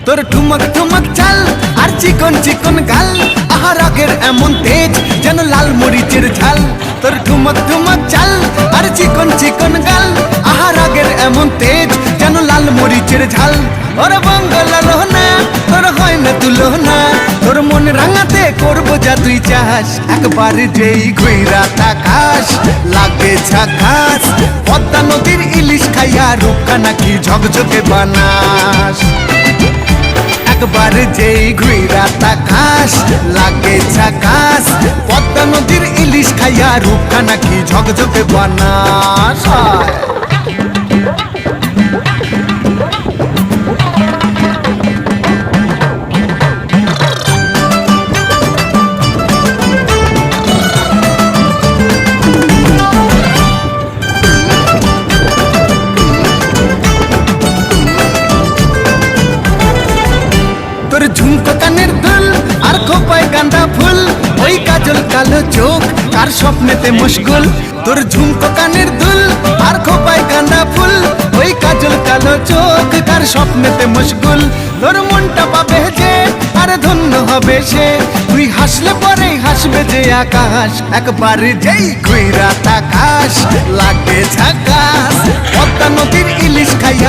তোর ঠুমক ঠুমক চাল আর চিকন চিকন গাল, আহা রাগের এমন তেজ যেন লাল মরিচের ঝাল। তোর ঠুমক ঠুমক চাল আর চিকন চিকন গাল, আহা রাগের এমন তেজ যেন লাল মরিচের ঝাল। ওরে বঙ্গলা রহনা তোর হয় না তুলনা, তোর মন রাঙাতে করবো যা তুই চাস। একবার যেই ঘুইরা তাকাস লাগে ঝাকাস, পদ্মা নদীর ইলিশ খাইয়া রূপকা নাকি ঝকঝকে বানাস। একবার যেই ঘুইরা তাকাস লাগে ঝাকাস, পদ্মা নদীর ইলিশ খাইয়া রূপকা নাকি ঝকঝকে বানাস। তোর ঝুমকো কানের দুল আর খোপায় গাঁদা ফুল, ওই কাজল কালো চোখ কার স্বপ্নেতে মুশগুল। তোর ঝুমকো কানের দুল আর খোপায় গাঁদা ফুল, ওই কাজল কালো চোখ কার স্বপ্নেতে মুশগুল। তোর মনটা পাবে যে আর ধন্য হবে সে, তুই হাসলে পরে হাসবে যে আকাশ। একবার যেই ঘুইরা তাকাস লাগে ঝাকাস, পদ্মা নদীর ইলিশ খাইয়া